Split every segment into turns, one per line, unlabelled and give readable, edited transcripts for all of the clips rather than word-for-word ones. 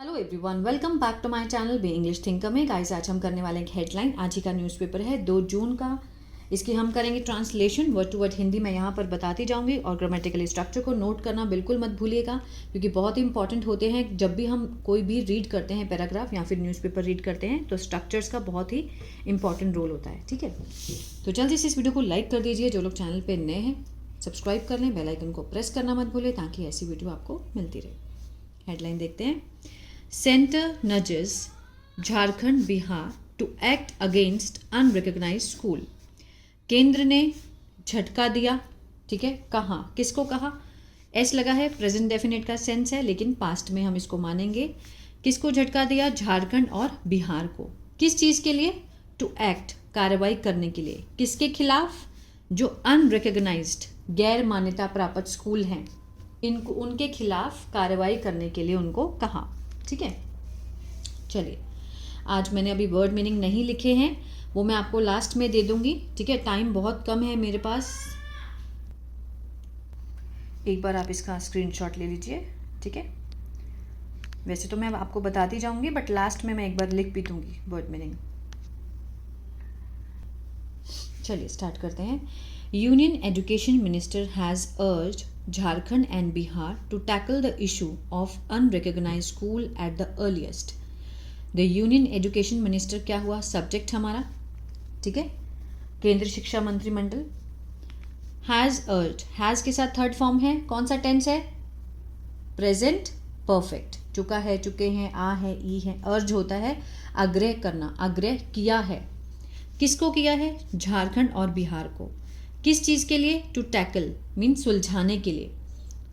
Hello everyone, welcome back to my channel B English thinker में। Guys, आज हम करने वाले एक हेडलाइन। आज ही का न्यूज़पेपर है 2 जून का। इसकी हम करेंगे translation, word to word Hindi में यहाँ पर बताती जाऊँगी। और ग्रामेटिकल स्ट्रक्चर को नोट करना बिल्कुल मत भूलिएगा, क्योंकि बहुत ही इंपॉर्टेंट होते हैं। जब भी हम कोई भी रीड करते हैं पैराग्राफ या फिर न्यूज़पेपर रीड करते हैं, तो स्ट्रक्चर्स का बहुत ही इंपॉर्टेंट रोल होता है। ठीक है, तो जल्दी से इस वीडियो को लाइक कर दीजिए। जो लोग चैनल पर नए हैं, सब्सक्राइब कर लें, बेल आइकन को प्रेस करना मत भूलें, ताकि ऐसी वीडियो आपको मिलती रहे। हेडलाइन देखते हैं। Center nudges Jharkhand Bihar to act against unrecognized school। केंद्र ने झटका दिया। ठीक है, कहाँ, किसको कहा? एस लगा है, प्रेजेंट डेफिनेट का सेंस है, लेकिन पास्ट में हम इसको मानेंगे। किसको झटका दिया? झारखंड और बिहार को। किस चीज़ के लिए? टू एक्ट, कार्रवाई करने के लिए। किसके खिलाफ? जो अनरिकग्नाइज्ड, गैर मान्यता प्राप्त स्कूल हैं, इनको, उनके खिलाफ कार्रवाई करने के लिए उनको कहा। ठीक है, चलिए, आज मैंने अभी वर्ड मीनिंग नहीं लिखे हैं, वो मैं आपको लास्ट में दे दूंगी। ठीक है, टाइम बहुत कम है मेरे पास। एक बार आप इसका स्क्रीनशॉट ले लीजिए। ठीक है, वैसे तो मैं आपको बताती जाऊंगी, बट लास्ट में मैं एक बार लिख भी दूंगी वर्ड मीनिंग। चलिए स्टार्ट करते हैं। Union education minister has urged Jharkhand and Bihar to tackle the issue of unrecognized school at the earliest। The Union Education Minister क्या हुआ? सब्जेक्ट हमारा। ठीक है, केंद्र शिक्षा मंत्रिमंडल। हैज़ अर्ज्ड, हैज़ के साथ थर्ड फॉर्म है। कौन सा टेंस है? Present perfect. चुका है, चुके हैं, आ है, ई है। अर्ज होता है आग्रह करना, आग्रह किया है। किसको किया है? झारखंड और बिहार को। किस चीज़ के लिए? टू टैकल मीन सुलझाने के लिए।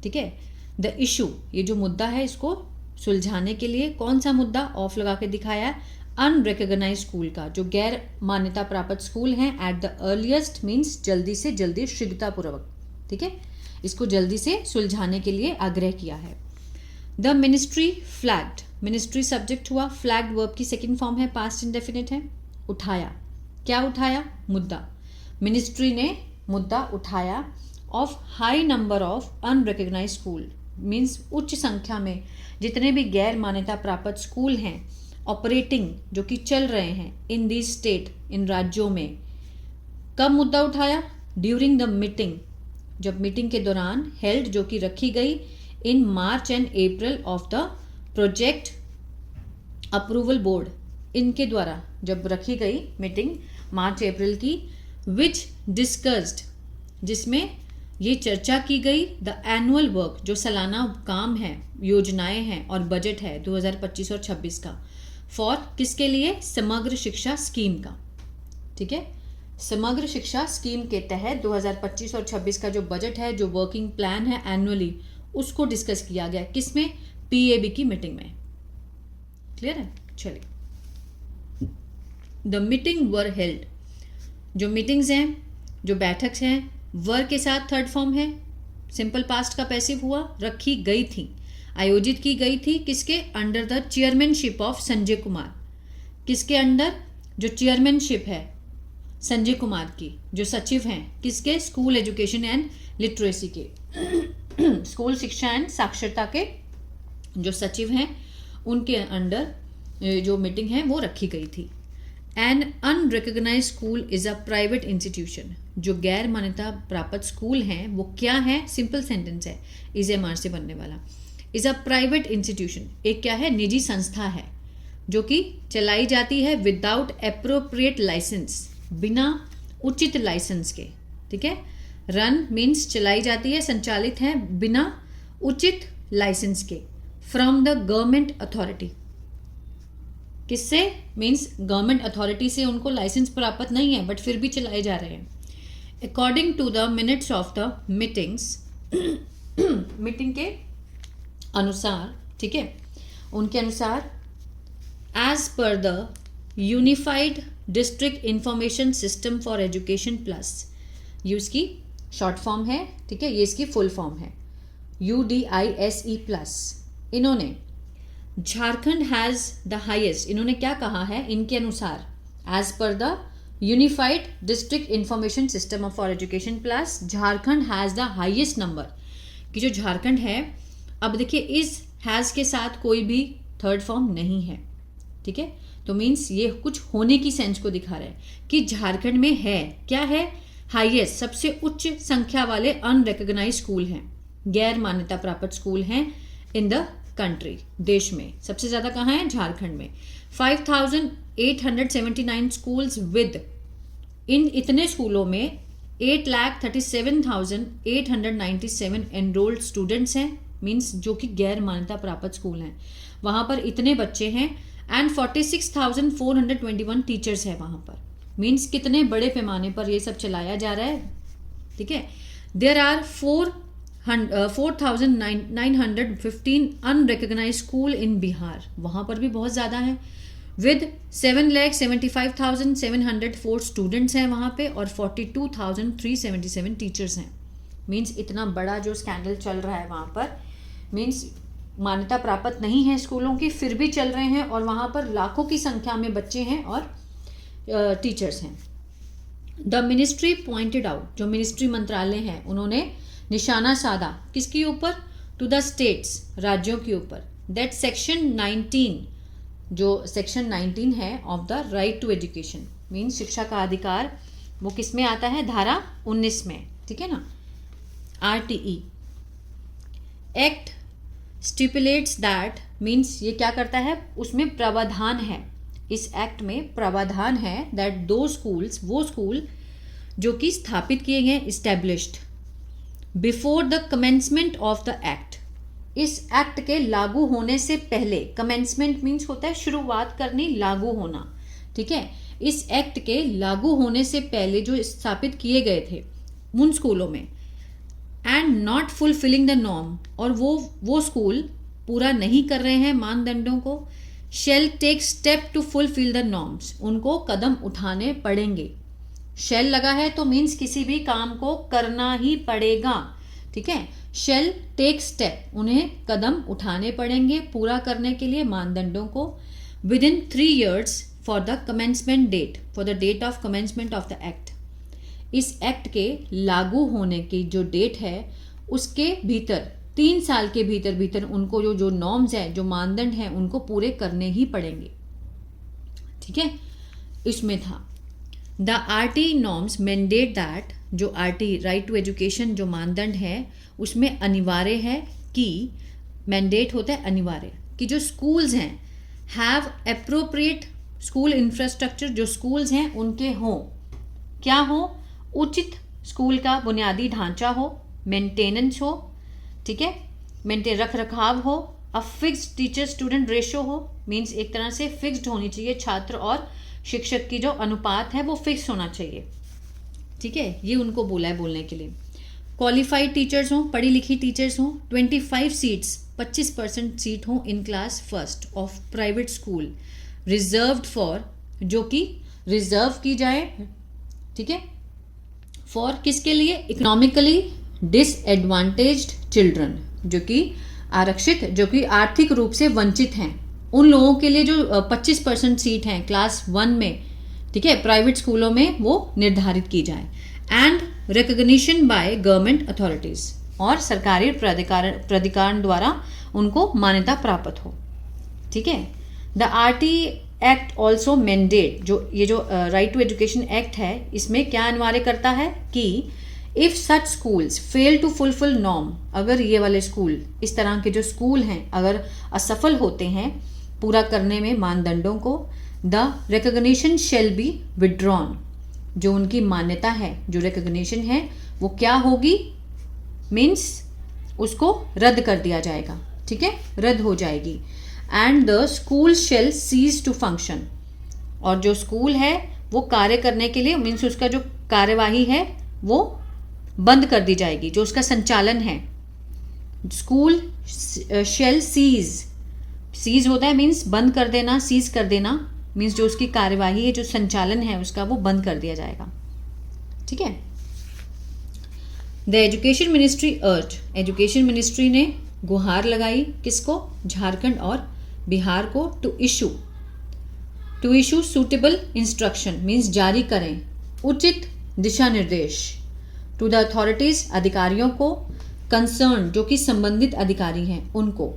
ठीक है, द इशू, ये जो मुद्दा है, इसको सुलझाने के लिए। कौन सा मुद्दा? ऑफ लगा के दिखाया। अनरिकग्नाइज स्कूल का, जो गैर मान्यता प्राप्त स्कूल हैं। एट द अर्लीस्ट मीन्स जल्दी से जल्दी, शीघ्रतापूर्वक। ठीक है, इसको जल्दी से सुलझाने के लिए आग्रह किया है। The ministry flagged, ministry subject हुआ। फ्लैग्ड वर्ब की सेकेंड फॉर्म है, पास्ट इंडेफिनिट है। उठाया, क्या उठाया? मुद्दा। मिनिस्ट्री ने मुद्दा उठाया। Of high number of unrecognised school means उच्च संख्या में जितने भी गैर मान्यता प्राप्त स्कूल हैं, ऑपरेटिंग, जो कि चल रहे हैं, इन दिस स्टेट, इन राज्यों में। कब मुद्दा उठाया? ड्यूरिंग द मीटिंग, जब मीटिंग के दौरान, हेल्ड, जो कि रखी गई, in March and April of the project approval board, इनके द्वारा जब रखी गई मीटिंग मार्च अप्रैल की। विच डिस्कस्ड, जिसमें ये चर्चा की गई। द एनुअल वर्क, जो सालाना काम है, योजनाएं हैं और बजट है 2025 और 26 का। फॉर, किसके लिए? समग्र शिक्षा स्कीम का। ठीक है, समग्र शिक्षा स्कीम के तहत 2025 और 26 का जो बजट है, जो वर्किंग प्लान है एनुअली, उसको डिस्कस किया गया। किसमें? पीएबी की मीटिंग में। क्लियर है? चलिए, द मीटिंग वर हेल्ड, जो मीटिंग्स हैं, जो बैठक हैं, वर के साथ थर्ड फॉर्म है, सिंपल पास्ट का पैसिव हुआ। रखी गई थी, आयोजित की गई थी। किसके under? The chairmanship of Sanjay Kumar. किसके अंडर? जो चेयरमैनशिप है संजय कुमार की, जो सचिव हैं, किसके? स्कूल एजुकेशन एंड लिटरेसी के, स्कूल शिक्षा एंड साक्षरता के जो सचिव हैं, उनके अंडर जो मीटिंग है वो रखी गई थी। An unrecognise school is a private institution, जो गैर मान्यता प्राप्त स्कूल हैं वो क्या है? सिंपल सेंटेंस है, इज एम आर से बनने वाला। इज अ प्राइवेट इंस्टीट्यूशन, एक क्या है? निजी संस्था है, जो कि चलाई जाती है विदाउट एप्रोप्रिएट लाइसेंस, बिना उचित लाइसेंस के। ठीक है, रन मीन्स चलाई जाती है, संचालित है बिना उचित लाइसेंस के। फ्रॉम द गवर्नमेंट अथॉरिटी, किससे? मीन्स गवर्नमेंट अथॉरिटी से उनको लाइसेंस प्राप्त नहीं है, बट फिर भी चलाए जा रहे हैं। According to the minutes of the meetings, meeting के अनुसार, ठीक है, उनके अनुसार, as per the unified district information system for education plus, ये उसकी शॉर्ट फॉर्म है। ठीक है, ये इसकी फुल फॉर्म है, UDISE प्लस। इन्होंने झारखंड हैज़ द हाइएस्ट, इन्होंने क्या कहा है? इनके अनुसार, as per the unified district information system for education plus, Jharkhand has the highest number, कि जो झारखंड है। अब देखिए, इस हैज़ के साथ कोई भी थर्ड फॉर्म नहीं है, ठीक है। तो मीन्स ये कुछ होने की सेंस को दिखा रहा है कि झारखंड में है, क्या है, हाईएस्ट, सबसे उच्च संख्या वाले अनरिकॉग्नाइज स्कूल हैं, गैर मान्यता प्राप्त स्कूल हैं इन द कंट्री, देश में सबसे ज्यादा कहाँ है, झारखंड में। 5,879 स्कूल्स विद, इन इतने स्कूलों में 8,37,897 एनरोल्ड स्टूडेंट्स हैं, मीन्स जो कि गैर मान्यता प्राप्त स्कूल हैं, वहां पर इतने बच्चे हैं। एंड 46,421 टीचर्स हैं वहां पर, मीन्स कितने बड़े पैमाने पर ये सब चलाया जा रहा है, ठीक है। There are 4,915 unrecognise school in Bihar, वहां पर भी बहुत ज्यादा है, विद 7,75,704 स्टूडेंट्स हैं वहाँ पे और 42,377 टीचर्स हैं। मीन्स इतना बड़ा जो स्कैंडल चल रहा है वहाँ पर, मीन्स मान्यता प्राप्त नहीं है स्कूलों की, फिर भी चल रहे हैं और वहाँ पर लाखों की संख्या में बच्चे हैं और टीचर्स हैं। द मिनिस्ट्री पॉइंटेड आउट, जो मिनिस्ट्री मंत्रालय है उन्होंने निशाना साधा किसके ऊपर, टू द स्टेट्स, राज्यों के ऊपर, दैट सेक्शन 19, जो सेक्शन 19 है of the right to education, means शिक्षा का अधिकार, वो किस में आता है, धारा 19 में, ठीक है ना, RTE एक्ट स्टिपुलेट्स दैट, मीन्स ये क्या करता है, उसमें प्रावधान है, इस एक्ट में प्रावधान है दैट दो स्कूल्स, वो स्कूल जो कि स्थापित किए गए, established before the commencement of the act, इस एक्ट के लागू होने से पहले, कमेंसमेंट मीन्स होता है शुरुआत करनी, लागू होना, ठीक है। इस एक्ट के लागू होने से पहले जो स्थापित किए गए थे उन स्कूलों में, and not fulfilling the norm, और वो स्कूल पूरा नहीं कर रहे हैं मानदंडों को, shall take step to fulfil the norms, उनको कदम उठाने पड़ेंगे। शेल लगा है तो मीन्स किसी भी काम को करना ही पड़ेगा, ठीक है। शेल टेक स्टेप, उन्हें कदम उठाने पड़ेंगे पूरा करने के लिए मानदंडों को, within 3 years for the commencement date, for the date of commencement of the act, इस एक्ट के लागू होने की जो डेट है उसके भीतर 3 साल के भीतर उनको जो नॉर्म्स हैं, जो मानदंड हैं, उनको पूरे करने ही पड़ेंगे, ठीक है। इसमें था the RT norms mandate that, जो RT राइट टू एजुकेशन जो मानदंड है उसमें अनिवार्य है कि, मैंडेट होता है अनिवार्य, कि जो स्कूल्स हैं हैव एप्रोप्रिएट स्कूल इंफ्रास्ट्रक्चर, जो स्कूल्स हैं उनके हों, क्या हो, उचित स्कूल का बुनियादी ढांचा हो, मेंटेनेंस हो, ठीक है, रख रखाव हो, a fixed teacher student ratio हो, मीन्स एक तरह से फिक्स्ड होनी चाहिए, छात्र और शिक्षक की जो अनुपात है वो फिक्स होना चाहिए, ठीक है, ये उनको बोला है बोलने के लिए। क्वालिफाइड टीचर्स हों, पढ़ी लिखी टीचर्स हों, 25 सीट्स, 25% सीट हों in class first of private school, reserved for, जो कि रिजर्व की जाए, ठीक है, फॉर किसके लिए, इकोनॉमिकली डिसएडवांटेज्ड चिल्ड्रन, जो कि आरक्षित, जो कि आर्थिक रूप से वंचित हैं, उन लोगों के लिए जो 25% सीट हैं क्लास 1 में, ठीक है, प्राइवेट स्कूलों में वो निर्धारित की जाए। And recognition by government authorities, और सरकारी प्राधिकरण द्वारा उनको मान्यता प्राप्त हो, ठीक है। The RT act also mandate, जो ये जो राइट टू एजुकेशन एक्ट है, इसमें क्या अनिवार्य करता है कि if such schools fail to fulfil norm, अगर ये वाले स्कूल, इस तरह के जो स्कूल हैं, अगर असफल होते हैं पूरा करने में मानदंडों को, the recognition shall be withdrawn, जो उनकी मान्यता है, जो रिकॉग्निशन है वो क्या होगी, मीन्स उसको रद्द कर दिया जाएगा, ठीक है, रद्द हो जाएगी। And the school shall cease to function, और जो स्कूल है वो कार्य करने के लिए, मीन्स उसका जो कार्यवाही है वो बंद कर दी जाएगी, जो उसका संचालन है। स्कूल शेल सीज होता है मीन्स बंद कर देना, सीज कर देना, मीन्स जो उसकी कार्यवाही है, जो संचालन है उसका, वो बंद कर दिया जाएगा, ठीक है। The education ministry urge, education ministry ने गुहार लगाई किसको, झारखंड और बिहार को, to issue suitable instruction, means जारी करें उचित दिशा निर्देश, टू द अथॉरिटीज, अधिकारियों को, कंसर्न, जो कि संबंधित अधिकारी हैं उनको,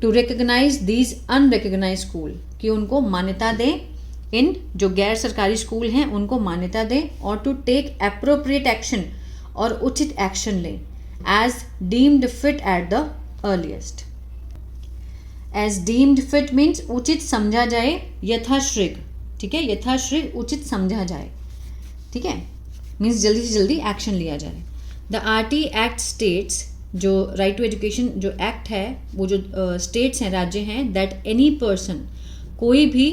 to recognise these unrecognise school, कि उनको मान्यता दें, इन जो गैर सरकारी स्कूल हैं उनको मान्यता दें, और टू टेक अप्रोप्रिएट एक्शन, और उचित एक्शन लें, as deemed fit at the earliest. As deemed fit means उचित समझा जाए, यथाशीघ्र, ठीक है, यथाशीघ्र उचित समझा जाए, ठीक है, मीन्स जल्दी से जल्दी एक्शन लिया जाए। द RT एक्ट स्टेट्स, जो राइट टू एजुकेशन जो एक्ट है वो जो स्टेट्स हैं, राज्य हैं, दैट एनी पर्सन, कोई भी,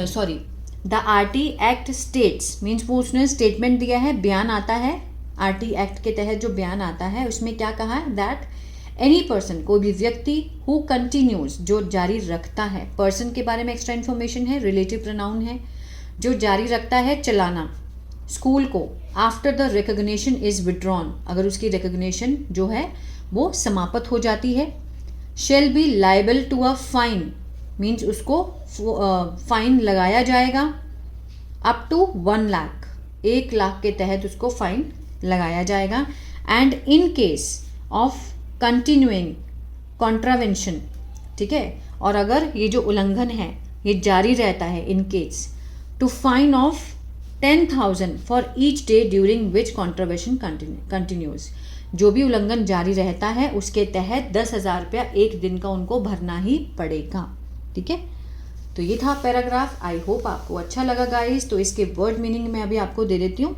sorry, the RT act states means वो उसने स्टेटमेंट दिया है, बयान आता है, RT एक्ट के तहत जो बयान आता है उसमें क्या कहा है, दैट एनी पर्सन, कोई भी व्यक्ति, हु कंटिन्यूज, जो जारी रखता है, पर्सन के बारे में एक्स्ट्रा इन्फॉर्मेशन है, रिलेटिव प्रोनाउन है, जो जारी रखता है चलाना स्कूल को, after the recognition is withdrawn, अगर उसकी रिकग्निशन जो है वो समाप्त हो जाती है, shall be liable to a fine, means उसको फाइन लगाया जाएगा, अप टू 1 लाख, 1 लाख के तहत उसको फाइन लगाया जाएगा, and in case of continuing contravention, ठीक है, और अगर ये जो उल्लंघन है ये जारी रहता है, in case, to fine of 10,000 for each day during which contravention continues, जो भी उल्लंघन जारी रहता है उसके तहत 10,000 रुपया एक दिन का उनको भरना ही पड़ेगा, ठीक है। तो ये था पैराग्राफ। आई होप आपको अच्छा लगा गाइस। तो इसके वर्ड मीनिंग मैं अभी आपको दे देती हूँ।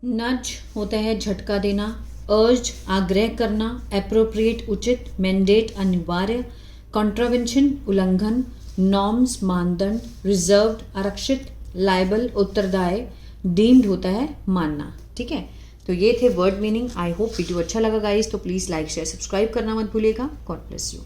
नज होता है झटका देना, अर्ज आग्रह करना, एप्रोप्रिएट उचित, मैंडेट अनिवार्य, कॉन्ट्रावेंशन उल्लंघन, नॉर्म्स मानदंड, रिजर्व्ड आरक्षित, लाइबल उत्तरदायी, डीम्ड होता है मानना, ठीक है। तो ये थे word meaning. I hope video अच्छा लगा गाइस। तो प्लीज़ लाइक शेयर सब्सक्राइब करना मत भूलिएगा। God bless you.